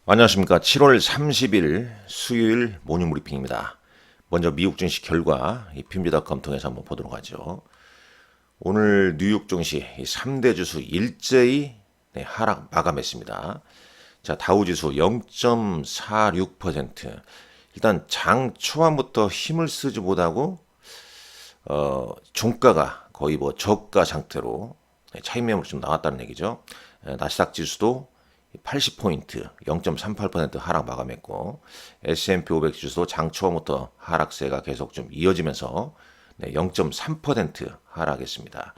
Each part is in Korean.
안녕하십니까. 7월 30일 수요일 모닝 브리핑입니다. 먼저 미국 증시 결과 이 핀비닷컴 통해서 한번 보도록 하죠. 오늘 뉴욕 증시 3대 주수 일제히 하락 마감했습니다. 자, 다우지수 0.46%. 일단 장 초반부터 힘을 쓰지 못하고 종가가 거의 뭐 저가 상태로 차익 매물이 좀 나왔다는 얘기죠. 나스닥 지수도 80포인트, 0.38% 하락 마감했고 S&P 500 지수도 장 초부터 하락세가 계속 좀 이어지면서 0.3% 하락했습니다.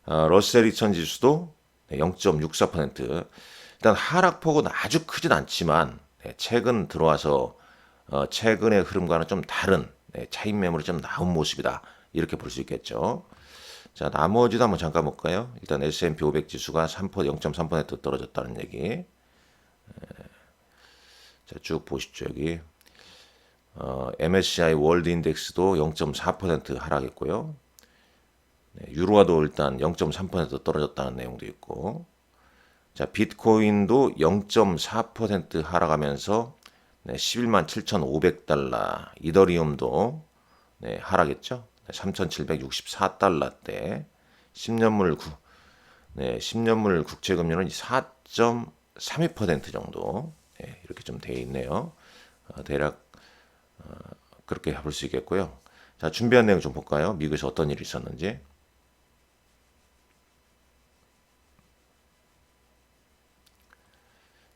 러셀 2000 지수도 0.64%. 일단 하락폭은 아주 크진 않지만 최근 들어와서 최근의 흐름과는 좀 다른 차익 매물이 좀 나온 모습이다. 이렇게 볼 수 있겠죠. 자, 나머지도 한번 잠깐 볼까요? 일단 S&P 500 지수가 0.3% 떨어졌다는 얘기. 자, 쭉 보십시오. 여기 MSCI 월드 인덱스도 0.4% 하락했고요. 유로화도 일단 0.3% 떨어졌다는 내용도 있고, 자, 비트코인도 0.4% 하락하면서 11만 7,500달러, 이더리움도 하락했죠. 3,764달러대, 10년물 10년물 국채 금리는 4.32% 정도 이렇게 좀 돼 있네요. 대략 그렇게 볼 수 있겠고요. 자, 준비한 내용 좀 볼까요? 미국에서 어떤 일이 있었는지.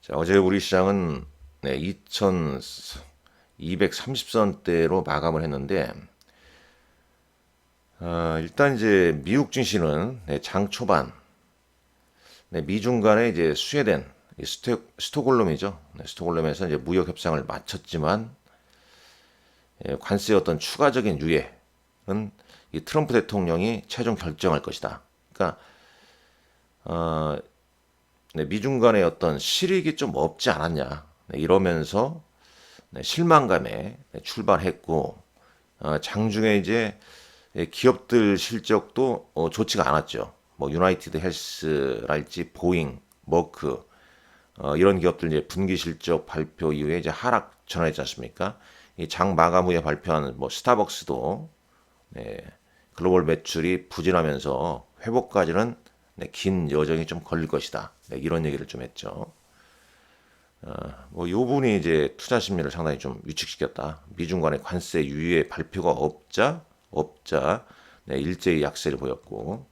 자, 어제 우리 시장은 2,230선대로 마감을 했는데, 일단 이제 미국 증시는 장 초반 미중 간에 이제 스웨덴 스톡홀름이죠. 스톡홀름에서 이제 무역 협상을 마쳤지만 관세의 어떤 추가적인 유예는 이 트럼프 대통령이 최종 결정할 것이다. 그러니까 미중 간의 어떤 실익이 좀 없지 않았냐 이러면서 실망감에 출발했고, 장중에 이제 기업들 실적도 좋지가 않았죠. 뭐 유나이티드 헬스랄지 보잉, 머크 이런 기업들 이제 분기 실적 발표 이후에 이제 하락 전환했지 않습니까? 이 장 마감 후에 발표한 뭐 스타벅스도 글로벌 매출이 부진하면서 회복까지는 긴 여정이 좀 걸릴 것이다. 이런 얘기를 좀 했죠. 뭐 요 부분이 이제 투자 심리를 상당히 좀 위축시켰다. 미중 간의 관세 유예 발표가 없자 일제히 약세를 보였고,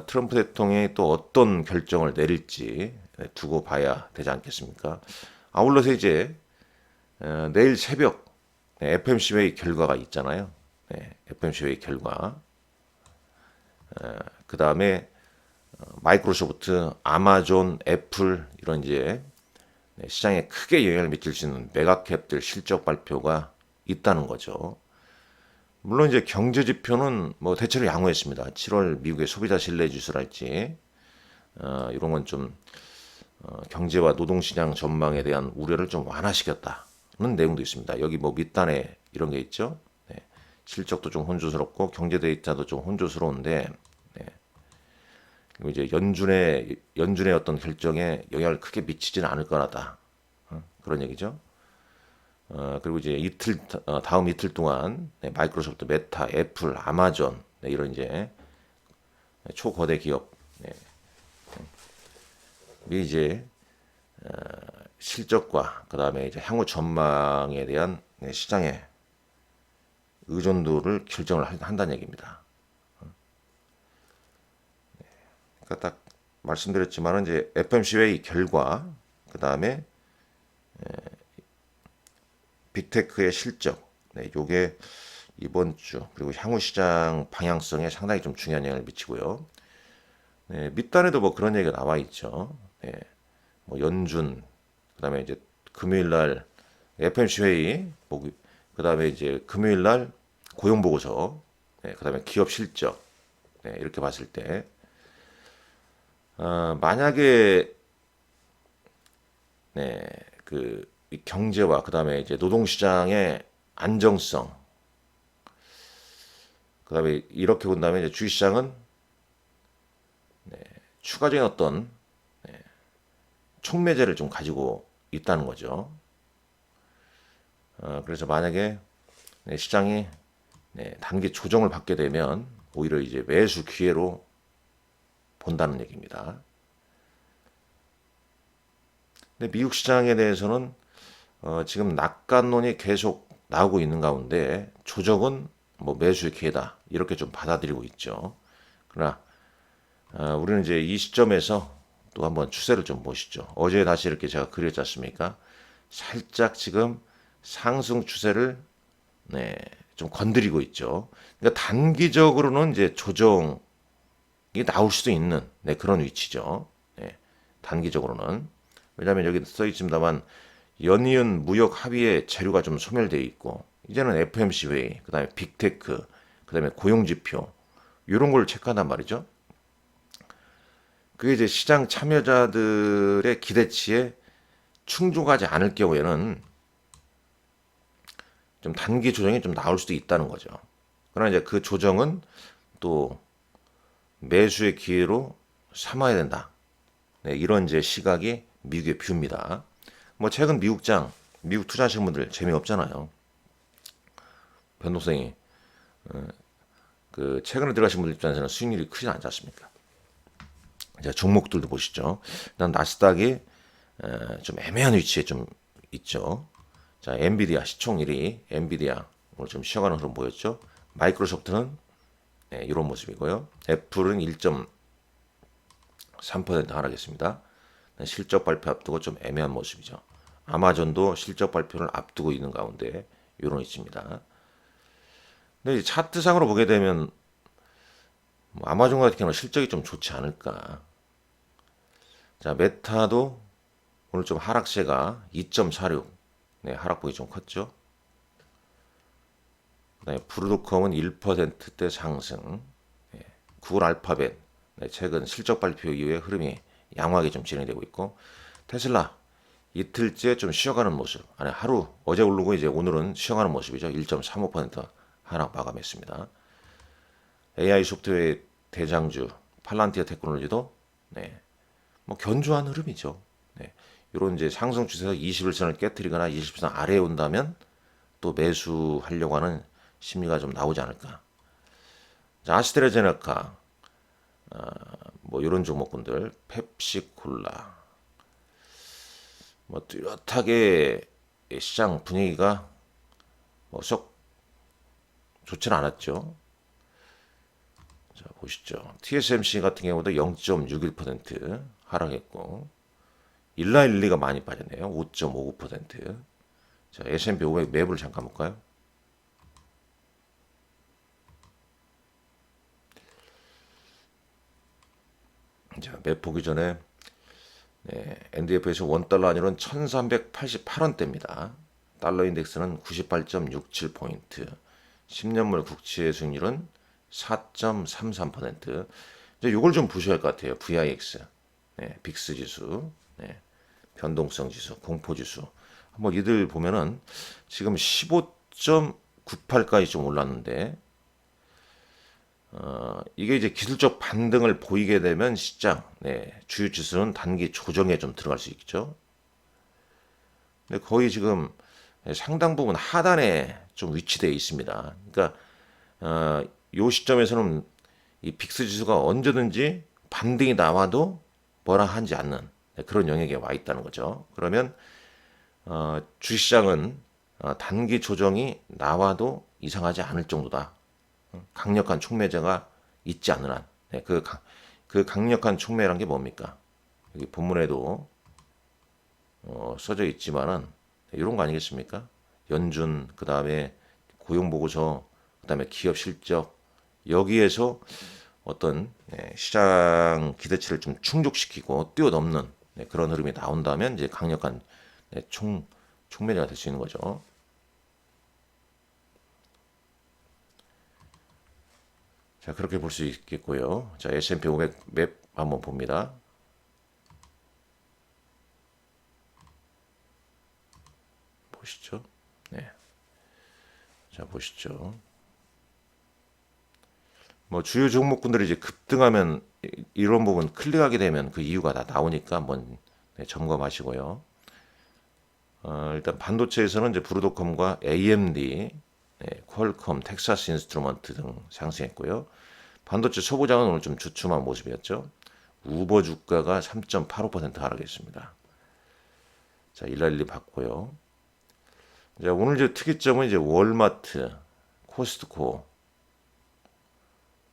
트럼프 대통령이 또 어떤 결정을 내릴지 두고 봐야 되지 않겠습니까? 아울러서 이제 내일 새벽 FMC 회의 결과가 있잖아요. FMC 회의 결과. 그 다음에 마이크로소프트, 아마존, 애플 이런 이제 시장에 크게 영향을 미칠 수 있는 메가캡들 실적 발표가 있다는 거죠. 물론 이제 경제 지표는 뭐 대체로 양호했습니다. 7월 미국의 소비자 신뢰 지수랄지 이런 건 좀 경제와 노동시장 전망에 대한 우려를 좀 완화시켰다는 내용도 있습니다. 여기 뭐 밑단에 이런 게 있죠. 실적도 좀 혼조스럽고 경제 데이터도 좀 혼조스러운데, 그리고 이제 연준의 어떤 결정에 영향을 크게 미치지는 않을 거라다. 그런 얘기죠. 그리고 이제 다음 이틀 동안 마이크로소프트, 메타, 애플, 아마존 이런 이제 초거대 기업 이제 실적과 그 다음에 이제 향후 전망에 대한 시장의 의존도를 결정을 한다는 얘기입니다. 그러니까 딱 말씀드렸지만은 이제 FMC 회의 결과, 그 다음에 빅테크의 실적, 요게 이번 주 그리고 향후 시장 방향성에 상당히 좀 중요한 영향을 미치고요. 밑단에도 뭐 그런 얘기가 나와 있죠. 뭐 연준, 그다음에 이제 금요일 날 FMC 회의, 그다음에 이제 금요일 날 고용 보고서, 그다음에 기업 실적, 이렇게 봤을 때 만약에 그 경제와 그다음에 이제 노동 시장의 안정성, 그다음에 이렇게 본다면 이제 주식 시장은 추가적인 어떤 촉매제를 좀 가지고 있다는 거죠. 그래서 만약에 시장이 단기 조정을 받게 되면 오히려 이제 매수 기회로 본다는 얘기입니다. 근데 미국 시장에 대해서는 지금 낙관론이 계속 나오고 있는 가운데 조정은 뭐 매수의 기회다 이렇게 좀 받아들이고 있죠. 그러나 우리는 이제 이 시점에서 또 한번 추세를 좀 보시죠. 어제 다시 이렇게 제가 그렸지 않습니까? 살짝 지금 상승 추세를 좀 건드리고 있죠. 그러니까 단기적으로는 이제 조정이 나올 수도 있는 그런 위치죠. 단기적으로는. 왜냐하면 여기 써 있습니다만 연이은 무역 합의의 재료가 좀 소멸되어 있고 이제는 FMC 회의, 그다음에 빅테크, 그다음에 고용 지표 이런 걸 체크한단 말이죠. 그게 이제 시장 참여자들의 기대치에 충족하지 않을 경우에는 좀 단기 조정이 좀 나올 수도 있다는 거죠. 그러나 이제 그 조정은 또 매수의 기회로 삼아야 된다. 이런 이제 시각이 미국의 뷰입니다. 뭐 최근 미국 투자하시는 분들 재미없잖아요. 변동성이 그 최근에 들어가신 분들 입장에서는 수익률이 크지 않지 않습니까? 이제 종목들도 보시죠. 일단 나스닥이 좀 애매한 위치에 좀 있죠. 자, 엔비디아 시총 1위, 엔비디아 오늘 좀 쉬어가는 흐름 보였죠. 마이크로소프트는 이런 모습이고요. 애플은 1.3% 하락했습니다. 실적 발표 앞두고 좀 애매한 모습이죠. 아마존도 실적 발표를 앞두고 있는 가운데 이런 위치입니다. 근데 차트상으로 보게 되면 뭐 아마존 같은 경우는 실적이 좀 좋지 않을까. 자, 메타도 오늘 좀 하락세가 2.46, 하락폭이 좀 컸죠. 그다음에 브로드컴은 1%대 상승, 구글 알파벳 최근 실적 발표 이후에 흐름이 양호하게 좀 진행되고 있고, 테슬라 이틀째 좀 쉬어가는 모습. 아니 하루 어제 오르고 이제 오늘은 쉬어가는 모습이죠. 1.35% 하락 마감했습니다. AI 소프트웨어 대장주 팔란티아 테크놀로지도 뭐 견조한 흐름이죠. 이런 이제 상승 추세에서 21선을 깨뜨리거나 20선 아래에 온다면 또 매수하려고 하는 심리가 좀 나오지 않을까. 자, 아스트라제네카 뭐 이런 종목군들 펩시콜라 뭐 뚜렷하게 시장 분위기가 뭐 썩 좋지는 않았죠. 자, 보시죠. TSMC 같은 경우도 0.61% 하락했고 일라일리가 많이 빠졌네요. 5.59%. 자, S&P 500 매부를 잠깐 볼까요? 자, 매 보기 전에 NDF에서 원달러 환율은 1388원대입니다. 달러 인덱스는 98.67포인트. 10년물 국채 수익률은 4.33%. 이제 이걸 좀 보셔야 할 것 같아요. VIX, 빅스 지수, 변동성 지수, 공포 지수. 한번 이들 보면은 지금 15.98까지 좀 올랐는데, 이게 이제 기술적 반등을 보이게 되면 시장, 주요 지수는 단기 조정에 좀 들어갈 수 있죠. 근데 거의 지금 상당 부분 하단에 좀 위치되어 있습니다. 그러니까 요 시점에서는 이 빅스 지수가 언제든지 반등이 나와도 뭐라 하지 않는 그런 영역에 와 있다는 거죠. 그러면 주시장은 단기 조정이 나와도 이상하지 않을 정도다. 강력한 촉매제가 있지 않는 한. 그 강력한 촉매란 게 뭡니까? 여기 본문에도 써져 있지만은 이런 거 아니겠습니까? 연준, 그 다음에 고용보고서, 그 다음에 기업 실적, 여기에서 어떤 시장 기대치를 좀 충족시키고 뛰어넘는 그런 흐름이 나온다면 이제 강력한 촉매제가 될 수 있는 거죠. 자, 그렇게 볼 수 있겠고요. 자, S&P 500 맵 한번 봅니다. 보시죠. 네. 자, 보시죠. 뭐 주요 종목군들이 이제 급등하면 이런 부분 클릭하게 되면 그 이유가 다 나오니까 한번 점검하시고요. 일단 반도체에서는 이제 브로드컴과 AMD, 퀄컴, 텍사스 인스트루먼트 등 상승했고요. 반도체 소부장은 오늘 좀 주춤한 모습이었죠. 우버 주가가 3.85% 하락했습니다. 자, 일랄리 봤고요. 자, 오늘 이제 특이점은 이제 월마트, 코스트코,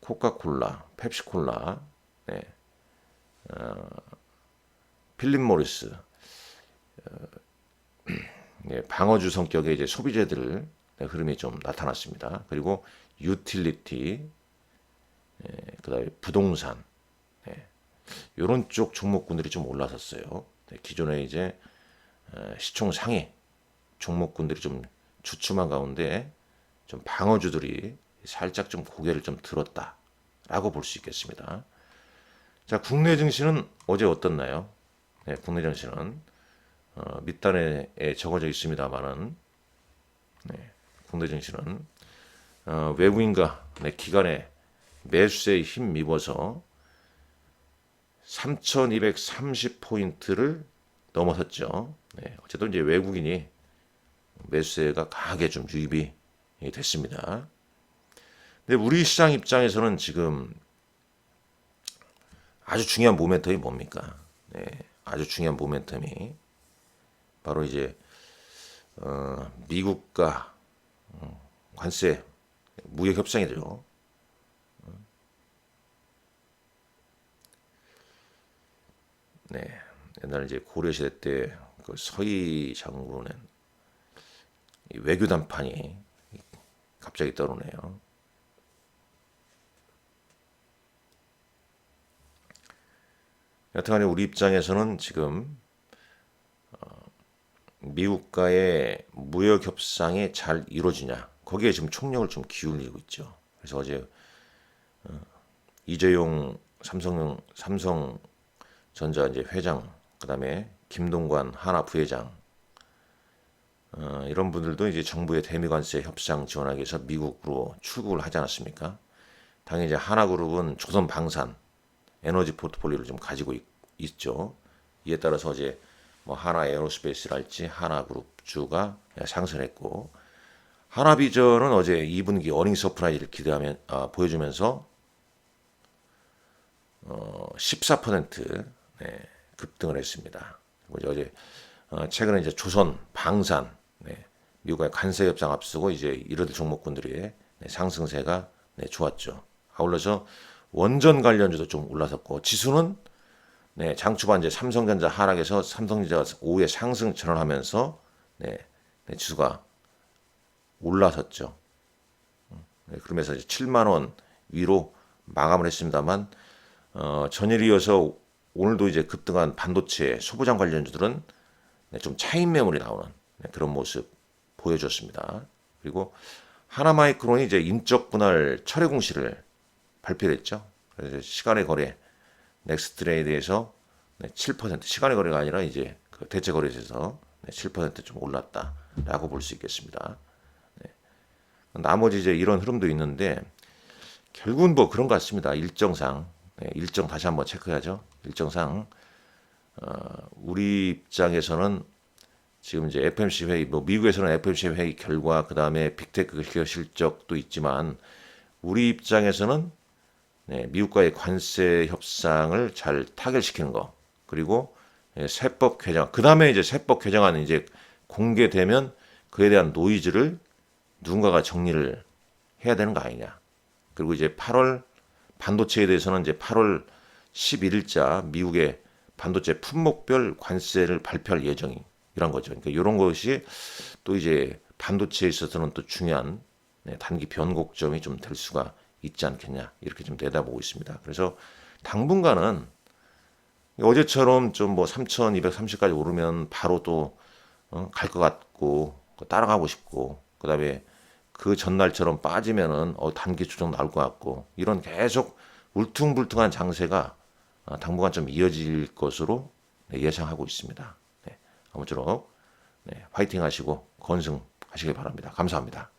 코카콜라, 펩시콜라, 네, 필립 모리스, 방어주 성격의 이제 소비재들 흐름이 좀 나타났습니다. 그리고 유틸리티, 그다음에 부동산, 이런 쪽 종목군들이 좀 올라섰어요. 기존에 이제 시총 상위 종목군들이 좀 주춤한 가운데 좀 방어주들이 살짝 좀 고개를 좀 들었다라고 볼 수 있겠습니다. 자, 국내 증시는 어제 어떻나요? 네, 국내 증시는 밑단에 적어져 있습니다만은 국내 증시는 외국인과 기관의 매수세에 힘입어서 3,230포인트를 넘어섰죠. 어쨌든 이제 외국인이 매수세가 강하게 좀 유입이 됐습니다. 근데 우리 시장 입장에서는 지금 아주 중요한 모멘텀이 뭡니까? 아주 중요한 모멘텀이 바로 이제 미국과 관세 무역 협상이죠. 옛날 이제 고려 시대 때 그 서희 장군의 외교 담판이 갑자기 떠오르네요. 여튼간에 우리 입장에서는 지금 미국과의 무역 협상이 잘 이루어지냐 거기에 지금 총력을 좀 기울이고 있죠. 그래서 어제 이재용 삼성전자 이제 회장, 그다음에 김동관 하나 부회장 이런 분들도 이제 정부의 대미관세 협상 지원하기 위해서 미국으로 출국을 하지 않았습니까? 당연히 이제 하나그룹은 조선 방산 에너지 포트폴리오를 좀 가지고 있죠. 이에 따라서 어제 뭐 하나 에어로스페이스랄지 하나그룹 주가 상승했고, 하나비전은 어제 2분기 어닝 서프라이즈를 보여주면서 14% 급등을 했습니다. 그리고 어제 최근에 이제 조선 방산 미국과의 관세 협상 앞두고 이제 이런 종목군들의 상승세가 좋았죠. 아울러서 원전 관련주도 좀 올라섰고, 지수는 장 초반 이제 삼성전자 하락에서 삼성전자가 오후에 상승 전환하면서 지수가 올라섰죠. 그러면서 이제 7만 원 위로 마감을 했습니다만, 전일 이어서 오늘도 이제 급등한 반도체 소부장 관련주들은 좀 차익 매물이 나오는 그런 모습 보여줬습니다. 그리고 하나마이크론이 이제 인적 분할 철회 공시를 발표했죠. 그래서 시간의 거래 넥스트레이드에서 7% 시간의 거래가 아니라 이제 그 대체 거래에서 7%좀 올랐다라고 볼 수 있겠습니다. 나머지 이제 이런 흐름도 있는데 결국은 뭐 그런 것 같습니다. 일정상 일정 다시 한번 체크해야죠. 일정상 우리 입장에서는 지금 이제 FMC 회의, 뭐 미국에서는 FMC 회의 결과, 그 다음에 빅테크 기업 실적도 있지만 우리 입장에서는 미국과의 관세 협상을 잘 타결시키는 거, 그리고 세법 개정, 그 다음에 이제 세법 개정안이 이제 공개되면 그에 대한 노이즈를 누군가가 정리를 해야 되는 거 아니냐. 그리고 이제 8월 반도체에 대해서는 이제 8월 11일자 미국의 반도체 품목별 관세를 발표할 예정이란 거죠. 그러니까 이런 것이 또 이제 반도체에 있어서는 또 중요한 단기 변곡점이 좀 될 수가 있지 않겠냐, 이렇게 좀 내다보고 있습니다. 그래서 당분간은 어제처럼 좀 뭐 3,230까지 오르면 바로 또 갈 것 같고 따라가고 싶고, 그다음에 그 전날처럼 빠지면은 단기 조정 나올 것 같고, 이런 계속 울퉁불퉁한 장세가 당분간 좀 이어질 것으로 예상하고 있습니다. 아무쪼록 화이팅 하시고 건승하시길 바랍니다. 감사합니다.